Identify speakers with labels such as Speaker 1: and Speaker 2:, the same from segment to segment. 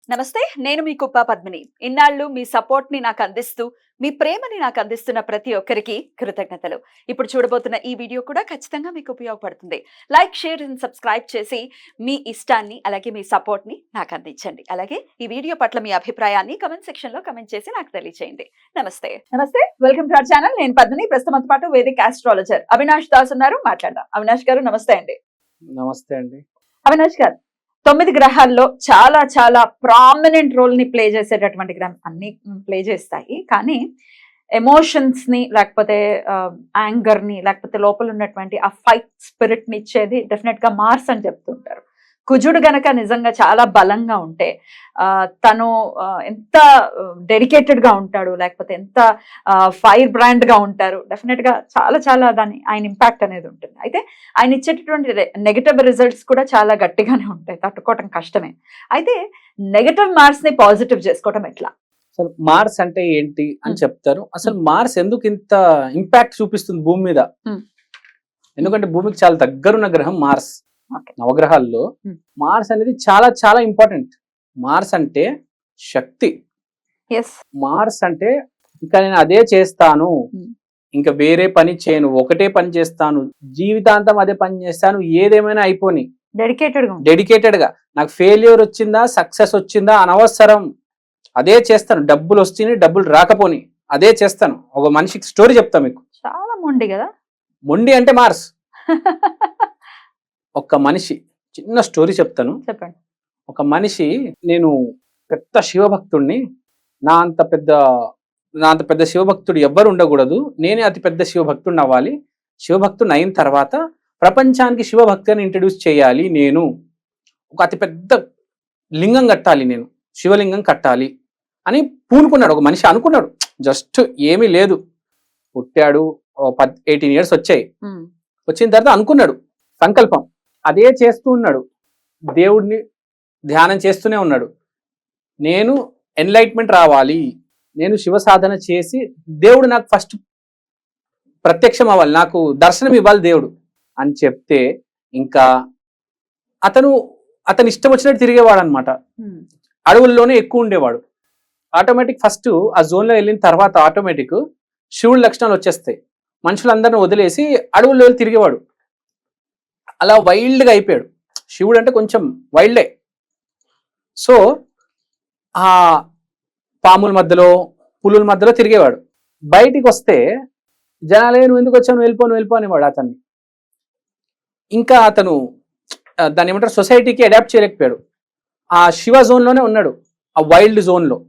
Speaker 1: నమస్తే, నేను మీ కుప్ప పద్మిని. ఇన్నాళ్ళు మీ సపోర్ట్‌ని నాకు అందిస్తూ, మీ ప్రేమని నాకు అందిస్తున్న ప్రతి ఒక్కరికి కృతజ్ఞతలు. ఇప్పుడు చూడబోతున్న ఈ వీడియో కూడా ఖచ్చితంగా మీకు ఉపయోగపడుతుంది. లైక్, షేర్ అండ్ సబ్స్క్రైబ్ చేసి మీ ఇష్టాన్ని అలాగే మీ సపోర్ట్‌ని నాకు అందించండి. అలాగే ఈ వీడియో పట్ల మీ అభిప్రాయాన్ని కామెంట్ సెక్షన్‌లో కామెంట్ చేసి నాకు తెలియజేయండి. నమస్తే. నమస్తే. Welcome to our channel. నేను పద్మిని. ప్రస్తుతం పాటు వేదిక ఆస్ట్రాలజర్ అవినాష్ దాస్ ఉన్నారు. మాట్లాడదాం. అవినాష్ గారు నమస్తే అండి.
Speaker 2: నమస్తే అండి.
Speaker 1: అవినాష్ గారు, 9 గ్రహాల్లో చాలా చాలా ప్రామినెంట్ రోల్ ని ప్లే చేసేటటువంటి గ్రహం అన్ని ప్లే చేస్తాయి. కానీ ఎమోషన్స్ ని లేకపోతే యాంగర్ ని లేకపోతే లోపల ఉన్నటువంటి ఆ ఫైట్ స్పిరిట్ ని ఇచ్చేది డెఫినెట్ గా మార్స్ అని చెప్తుంటారు. కుజుడు గనక నిజంగా చాలా బలంగా ఉంటే తను ఎంత డెడికేటెడ్ గా ఉంటాడు, లేకపోతే ఎంత ఫైర్ బ్రాండ్ గా ఉంటారు, డెఫినెట్ గా చాలా చాలా ఆయన ఇంపాక్ట్ అనేది ఉంటుంది. అయితే ఆయన ఇచ్చేటటువంటి నెగటివ్ రిజల్ట్స్ కూడా చాలా గట్టిగానే ఉంటాయి, తట్టుకోవటం కష్టమే. అయితే నెగటివ్ మార్క్స్ ని పాజిటివ్ చేసుకోవటం ఎట్లా?
Speaker 2: అసలు మార్స్ అంటే ఏంటి అని చెప్తారు. అసలు మార్స్ ఎందుకు ఇంత ఇంపాక్ట్ చూపిస్తుంది భూమి మీద? ఎందుకంటే భూమికి చాలా దగ్గరున్న గ్రహం మార్స్. నవగ్రహాల్లో మార్స్ అనేది చాలా చాలా ఇంపార్టెంట్. మార్స్ అంటే శక్తి. మార్స్ అంటే ఇంకా నేను అదే చేస్తాను, ఇంకా వేరే పని చేయను, ఒకటే పని చేస్తాను, జీవితాంతం అదే పని చేస్తాను, ఏదేమైనా అయిపోని డెడికేటెడ్ గా. నాకు ఫెయిల్యూర్ వచ్చిందా సక్సెస్ వచ్చిందా అనవసరం, అదే చేస్తాను. డబ్బులు వస్తున్నాయి డబ్బులు రాకపోని అదే చేస్తాను. ఒక మనిషికి స్టోరీ చెప్తా మీకు.
Speaker 1: చాలా మొండి కదా.
Speaker 2: మొండి అంటే మార్స్. ఒక మనిషి చిన్న స్టోరీ చెప్తాను.
Speaker 1: చెప్పండి.
Speaker 2: ఒక మనిషి, నేను పెద్ద శివభక్తుడిని, నా అంత పెద్ద శివభక్తుడు ఎవ్వరు ఉండకూడదు, నేనే అతి పెద్ద శివభక్తుడిని అవ్వాలి, శివభక్తుడిని అయిన తర్వాత ప్రపంచానికి శివభక్తిని ఇంట్రడ్యూస్ చేయాలి, నేను ఒక అతి పెద్ద లింగం కట్టాలి, నేను శివలింగం కట్టాలి అని పూనుకున్నాడు. ఒక మనిషి అనుకున్నాడు, జస్ట్ ఏమీ లేదు, పుట్టాడు, 18 years వచ్చాయి. వచ్చిన తర్వాత అనుకున్నాడు సంకల్పం, అదే చేస్తూ ఉన్నాడు, దేవుడిని ధ్యానం చేస్తూనే ఉన్నాడు. నేను ఎన్లైట్మెంట్ రావాలి, నేను శివ సాధన చేసి దేవుడు నాకు ఫస్ట్ ప్రత్యక్షం అవ్వాలి, నాకు దర్శనం ఇవ్వాలి దేవుడు అని చెప్తే, ఇంకా అతను ఇష్టం వచ్చినట్టు తిరిగేవాడు అనమాట. అడవుల్లోనే ఎక్కువ ఉండేవాడు. ఆటోమేటిక్ ఫస్ట్ ఆ జోన్లో వెళ్ళిన తర్వాత ఆటోమేటిక్ శివుడి లక్షణాలు వచ్చేస్తాయి. మనుషులందరిని వదిలేసి అడవుల్లో వెళ్ళి తిరిగేవాడు. అలా వైల్డ్గా అయిపోయాడు. శివుడు అంటే కొంచెం వైల్డే. సో ఆ పాముల మధ్యలో పులుల మధ్యలో తిరిగేవాడు. బయటికి వస్తే జనాలే నువ్వు ఎందుకు వచ్చావు, వెళ్ళిపో అనేవాడు అతన్ని. ఇంకా అతను దాన్ని ఏమంటారు, సొసైటీకి అడాప్ట్ చేయలేకపోయాడు. ఆ శివ జోన్లోనే ఉన్నాడు, ఆ వైల్డ్ జోన్లో.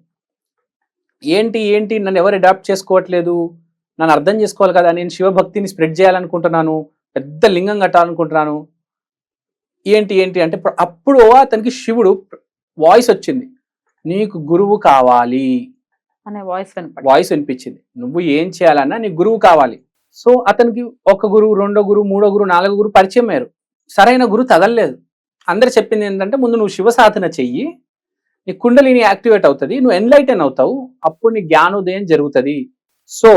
Speaker 2: ఏంటి నన్ను ఎవరు అడాప్ట్ చేసుకోవట్లేదు, నన్ను అర్థం చేసుకోవాలి కదా, నేను శివభక్తిని స్ప్రెడ్ చేయాలనుకుంటున్నాను, పెద్ద లింగం కట్టాలనుకుంటున్నాను, ఏంటి అంటే అప్పుడు అతనికి శివుడు వాయిస్ వచ్చింది, నీకు గురువు కావాలి
Speaker 1: అనే
Speaker 2: వాయిస్ వినిపించింది. నువ్వు ఏం చేయాలన్నా నీకు గురువు కావాలి. సో అతనికి ఒక గురువు, రెండో గురువు, మూడో గురువు, నాలుగో గురువు పరిచయం అయ్యారు. సరైన గురువు తగలలేదు. అందరు చెప్పింది ఏంటంటే, ముందు నువ్వు శివ సాధన చెయ్యి, నీ కుండలిని యాక్టివేట్ అవుతుంది, నువ్వు ఎన్లైటన్ అవుతావు, అప్పుడు నీ జ్ఞానోదయం జరుగుతుంది. సో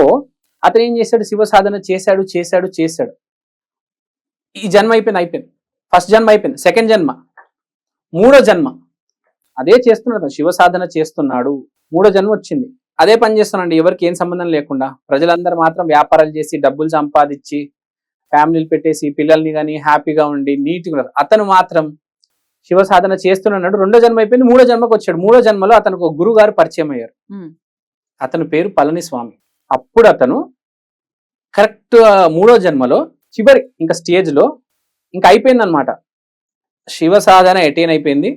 Speaker 2: అతను ఏం చేశాడు, శివ సాధన చేశాడు. ఈ జన్మ అయిపోయింది. ఫస్ట్ జన్మ అయిపోయింది, సెకండ్ జన్మ, మూడో జన్మ అదే చేస్తున్నాడు, శివ సాధన చేస్తున్నాడు. మూడో జన్మ వచ్చింది, అదే పని చేస్తున్నాడు, ఎవరికి ఏం సంబంధం లేకుండా. ప్రజలందరూ మాత్రం వ్యాపారాలు చేసి డబ్బులు సంపాదించి ఫ్యామిలీలు పెట్టేసి పిల్లల్ని కానీ హ్యాపీగా ఉండి నీట్గా ఉన్నారు. అతను మాత్రం శివ సాధన చేస్తున్నాడు. రెండో జన్మ అయిపోయింది, మూడో జన్మకు వచ్చాడు. మూడో జన్మలో అతనికి ఒక గురువు గారు పరిచయం అయ్యారు. అతని పేరు పళనిస్వామి. అప్పుడు అతను కరెక్ట్ మూడో జన్మలో చివరి ఇంకా స్టేజ్లో ఇంకా అయిపోయింది అనమాట. శివ సాధన ఎటైన్ అయిపోయింది,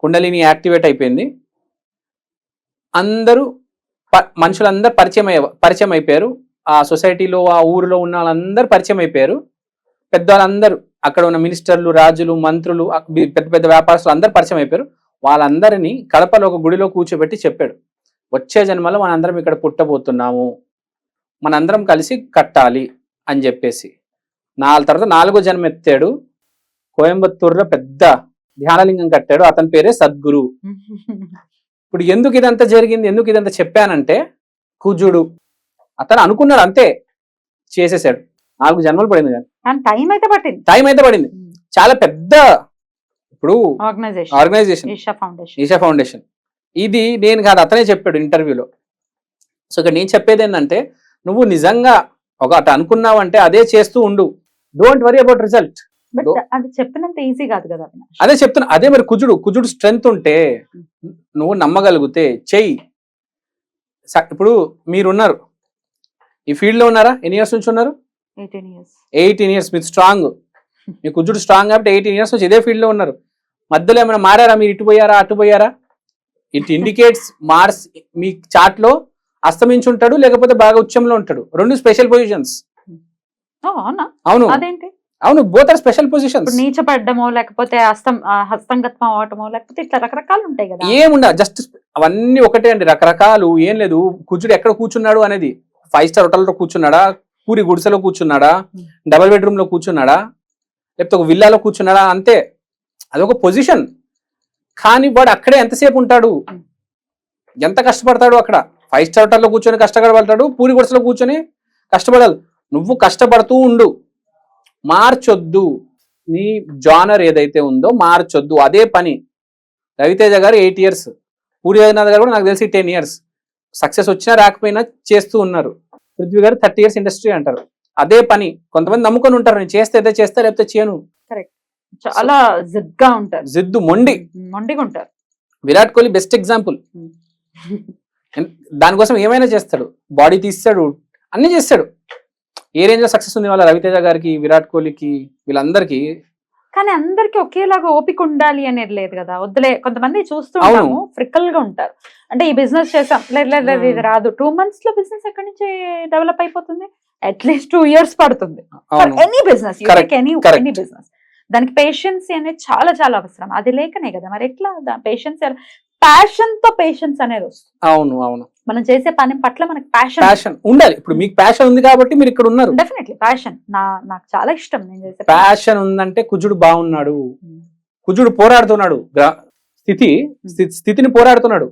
Speaker 2: కుండలిని యాక్టివేట్ అయిపోయింది, మనుషులందరూ పరిచయం అయిపోయారు. ఆ సొసైటీలో ఆ ఊరిలో ఉన్న వాళ్ళందరూ పరిచయం అయిపోయారు. పెద్దవాళ్ళందరూ, అక్కడ ఉన్న మినిస్టర్లు, రాజులు, మంత్రులు, పెద్ద పెద్ద వ్యాపారస్తులు అందరూ పరిచయం అయిపోయారు. వాళ్ళందరినీ కడపలో ఒక గుడిలో కూర్చోబెట్టి చెప్పాడు, వచ్చే జన్మలో మనందరం ఇక్కడ పుట్టబోతున్నాము, మనందరం కలిసి కట్టాలి అని చెప్పేసి. తర్వాత 4వ జన్మ ఎత్తాడు, కోయంబత్తూరులో పెద్ద ధ్యానలింగం కట్టాడు. అతని పేరే సద్గురు. ఇప్పుడు ఎందుకు ఇదంతా జరిగింది, ఎందుకు ఇదంతా చెప్పానంటే, కుజుడు అతను అనుకున్నాడు, అంతే చేసేసాడు. 4 జన్మలు పడింది, కానీ
Speaker 1: టైం అయితే పట్టింది.
Speaker 2: చాలా పెద్ద. ఇప్పుడు
Speaker 1: ఆర్గనైజేషన్
Speaker 2: ఆర్గనైజేషన్ ఈషా ఫౌండేషన్ ఇది నేను కాదు, అతనే చెప్పాడు ఇంటర్వ్యూలో. సో ఇక్కడ నేను చెప్పేది ఏంటంటే, నువ్వు నిజంగా ఒకటి అనుకున్నావంటే అదే చేస్తూ ఉండు, don't worry about result.
Speaker 1: But అది చెప్పినంత ఈజీ కాదు కదా అవినాష్.
Speaker 2: అదే చెప్తున్నా, అదే మరి కుజుడు స్ట్రెంగ్త్ ఉంటే నువ్వు నమ్మగలిగితే చెయ్యి. ఇప్పుడు మీరున్నారు ఈ ఫీల్డ్ లో ఉన్నారా, ఎన్ని ఇయర్స్ నుంచి ఉన్నారు?
Speaker 1: 18 years.
Speaker 2: 18 years. మీరు స్ట్రాంగ్, మీ కుజుడు స్ట్రాంగ్ కాబట్టి 18 years నుంచి ఇదే ఫీల్డ్ లో ఉన్నారు. మధ్యలో ఏమైనా మారారా, మీరు ఇటు పోయారా అటు పోయారా? ఇట్ ఇండికేట్స్ మార్స్ మీ చార్ట్ లో అస్తమించి ఉంటాడు, లేకపోతే బాగా ఉచ్చంలో ఉంటాడు. రెండు స్పెషల్ పొజిషన్స్. అవును
Speaker 1: అదేంటి?
Speaker 2: అవును, బోత్ ఆర్ స్పెషల్ పొజిషన్స్.
Speaker 1: నీచపడ్డమో లేకపోతే హస్తంగత్వం అవటమో లేకపోతే ఇట్లా రకరకాలు ఉంటాయి కదా.
Speaker 2: ఏముండ, జస్ట్ అవన్నీ ఒకటే అండి, రకరకాలు ఏం లేదు. కుజుడు ఎక్కడ కూర్చున్నాడు అనేది, 5 star హోటల్లో కూర్చున్నాడా, పూరి గుడిసెలో కూర్చున్నాడా, డబుల్ బెడ్రూమ్ లో కూర్చున్నాడా, లేకపోతే ఒక విల్లాలో కూర్చున్నాడా, అంతే. అదొక పొజిషన్. కానీ వాడు అక్కడే ఎంతసేపు ఉంటాడు, ఎంత కష్టపడతాడు అక్కడ. 5 star హోటల్లో కూర్చొని కష్టపడతాడు, పూరి గుడిసెలో కూర్చొని కష్టపడాలి. నువ్వు కష్టపడుతూ ఉండు, మార్చొద్దు. నీ జానర్ ఏదైతే ఉందో మార్చొద్దు, అదే పని. రవితేజ గారు 8 years, పూరి జగన్నాథ్ గారు కూడా నాకు తెలిసి 10 years సక్సెస్ వచ్చినా రాకపోయినా చేస్తూ ఉన్నారు. పృథ్వీ గారు 30 years ఇండస్ట్రీ అంటారు, అదే పని. కొంతమంది నమ్ముకొని ఉంటారు, నేను చేస్తే అదే చేస్తా లేకపోతే చేయను.
Speaker 1: కరెక్ట్, చాలా జిద్దుగా ఉంటారు,
Speaker 2: జిద్దు మొండిగా
Speaker 1: ఉంటారు.
Speaker 2: Virat Kohli best example. దానికోసం ఏమైనా చేస్తాడు, బాడీ తీస్తాడు, అన్ని చేస్తాడు. ఏ రేంజ్ లో సక్సెస్ ఉంది వాళ్ళ రవితేజ గారికి, విరాట్ కోహ్లీకి, వీళ్ళందరికీ.
Speaker 1: కానీ అందరికి ఒకేలాగా ఓపిక ఉండాలి అనేది లేదు కదా. వద్దులే, కొంతమంది చూస్తుంటాము ఫ్రికల్ గా ఉంటారు. అంటే ఈ బిజినెస్ చేసాం, లేదు ఇది రాదు. 2 months లో బిజినెస్ ఎక్కడి నుంచి డెవలప్ అయిపోతుంది? అట్లీస్ట్ 2 years పడుతుంది. ఎనీ బిజినెస్, ఎనీ బిజినెస్, దానికి పేషెన్స్ అనేది చాలా చాలా అవసరం. అది లేకనే కదా మరి ఎట్లా పేషెన్స్, ప్యాషన్ తో పేషెన్స్ అనేది వస్తుంది.
Speaker 2: అవును,
Speaker 1: మనం చేసే పని పట్ల మనకి
Speaker 2: ప్యాషన్ ఉండాలి. ఇప్పుడు మీకు ప్యాషన్ ఉంది కాబట్టి మీరు ఇక్కడ ఉన్నారు.
Speaker 1: డెఫినెట్లీ ప్యాషన్ నాకు చాలా ఇష్టం. నేను చేసే
Speaker 2: ప్యాషన్ ఉందంటే కుజుడు బాగున్నాడు, కుజుడు పోరాడుతున్నాడు, స్థితిని పోరాడుతున్నాడు.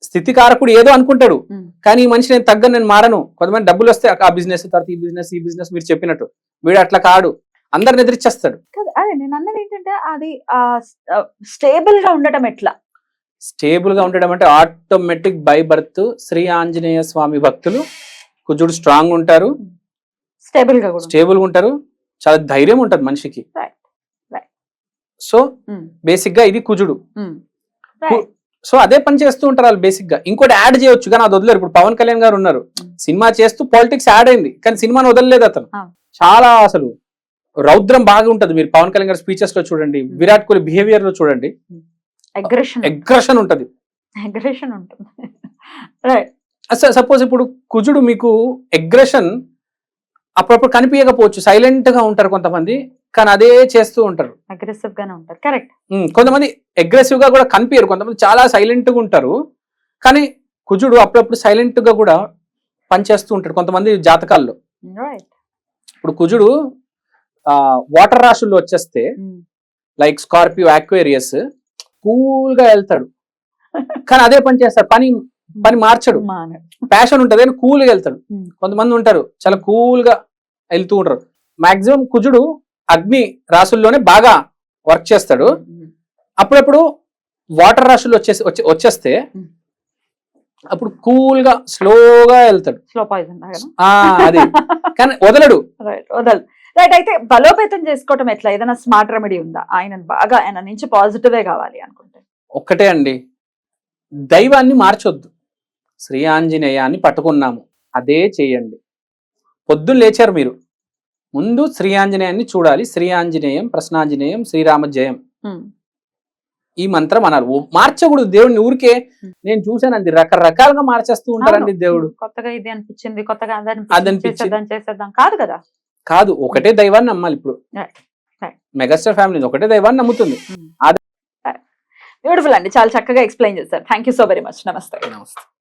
Speaker 2: స్థితి కారకుడు ఏదో అనుకుంటాడు, కానీ ఈ మనిషి నేను తగ్గను, నేను మారను. కొంతమంది డబ్బులు వస్తే ఆ బిజినెస్ తర్వాత ఈ బిజినెస్ మీరు చెప్పినట్టు, వీడు అట్లా కాడు, అందరిని ఎదిరిచ్చేస్తాడు.
Speaker 1: అదే నేను అన్నది ఏంటంటే, అది స్టేబుల్ గా ఉండటం ఎట్లా?
Speaker 2: స్టేబుల్ గా ఉండడం అంటే automatic by birth Shri Anjaneya Swamy భక్తులు కుజుడు స్ట్రాంగ్ ఉంటారు, స్టేబుల్ గా ఉంటారు, చాలా ధైర్యం ఉంటది మనిషికి. సో బేసిక్ గా ఇది కుజుడు. సో అదే పని చేస్తూ ఉంటారు వాళ్ళు బేసిక్ గా. ఇంకోటి యాడ్ చేయొచ్చు కానీ అది వదలరు. ఇప్పుడు పవన్ కళ్యాణ్ గారు ఉన్నారు, సినిమా చేస్తూ పాలిటిక్స్ యాడ్ అయింది, కానీ సినిమాని వదలలేదు అతను. చాలా అసలు రౌద్రం బాగా ఉంటది. మీరు పవన్ కళ్యాణ్ గారి స్పీచెస్ లో చూడండి, విరాట్ కోహ్లీ బిహేవియర్ లో చూడండి, అగ్రెషన్ ఉంటది. సపోజ్ ఇప్పుడు కుజుడు మీకు అగ్రెషన్ అప్పుడప్పుడు కనిపించకపోవచ్చు, సైలెంట్ గా ఉంటారు కొంతమంది, కానీ అదే చేస్తూ ఉంటారు,
Speaker 1: అగ్రెసివ్ గానే ఉంటారు. కరెక్ట్.
Speaker 2: కొంతమంది అగ్రెసివ్ గా కూడా కనిపించరు, కొంతమంది చాలా సైలెంట్ గా ఉంటారు, కానీ కుజుడు అప్పుడప్పుడు సైలెంట్ గా కూడా పనిచేస్తూ ఉంటాడు కొంతమంది జాతకాల్లో. ఇప్పుడు కుజుడు వాటర్ రాశుల్లో వచ్చేస్తే లైక్ స్కార్పియో, అక్వేరియస్, కూల్ గా వెళ్తాడు, కానీ అదే పని చేస్తాడు, పని మార్చడు. ప్యాషన్ ఉంటది కానీ కూల్ గా వెళ్తాడు. కొంతమంది ఉంటారు చాలా కూల్ గా వెళ్తూ ఉంటారు. మాక్సిమం కుజుడు అగ్ని రాశుల్లోనే బాగా వర్క్ చేస్తాడు. అప్పుడప్పుడు వాటర్ రాశులు వచ్చేస్తే అప్పుడు కూల్ గా స్లోగా వెళ్తాడు.
Speaker 1: స్లో పాయిజన్
Speaker 2: అది కానీ వదలడు.
Speaker 1: రైట్. అయితే బలోపేతం చేసుకోవటం ఎట్లా? ఏదైనా స్మార్ట్ రెమెడీ ఉందా? ఆయన నుంచి పాజిటివే కావాలి అనుకుంటే
Speaker 2: ఒక్కటే అండి, దైవాన్ని మార్చొద్దు. శ్రీ ఆంజనేయాన్ని పట్టుకున్నాము, అదే చేయండి. పొద్దున్న లేచారు మీరు, ముందు శ్రీ ఆంజనేయాన్ని చూడాలి. శ్రీ ఆంజనేయం, ప్రసన్నాంజనేయం, శ్రీరామ జయం, ఈ మంత్రం అన్నారు. మార్చకూడదు దేవుడిని. ఊరికే నేను చూసానండి, రకరకాలుగా మార్చేస్తూ ఉంటారండి దేవుడు.
Speaker 1: కొత్తగా ఇది అనిపించింది, కొత్తగా చేసేద్దాం కాదు కదా.
Speaker 2: కాదు, ఒకటే దైవాన్ని నమ్మాలి. ఇప్పుడు మెగాస్టార్ ఫ్యామిలీ ఒకటే దైవాన్ని నమ్ముతుంది.
Speaker 1: బ్యూటిఫుల్ అండి, చాలా చక్కగా ఎక్స్ప్లెయిన్ చేశారు. Thank you so very much. నమస్తే.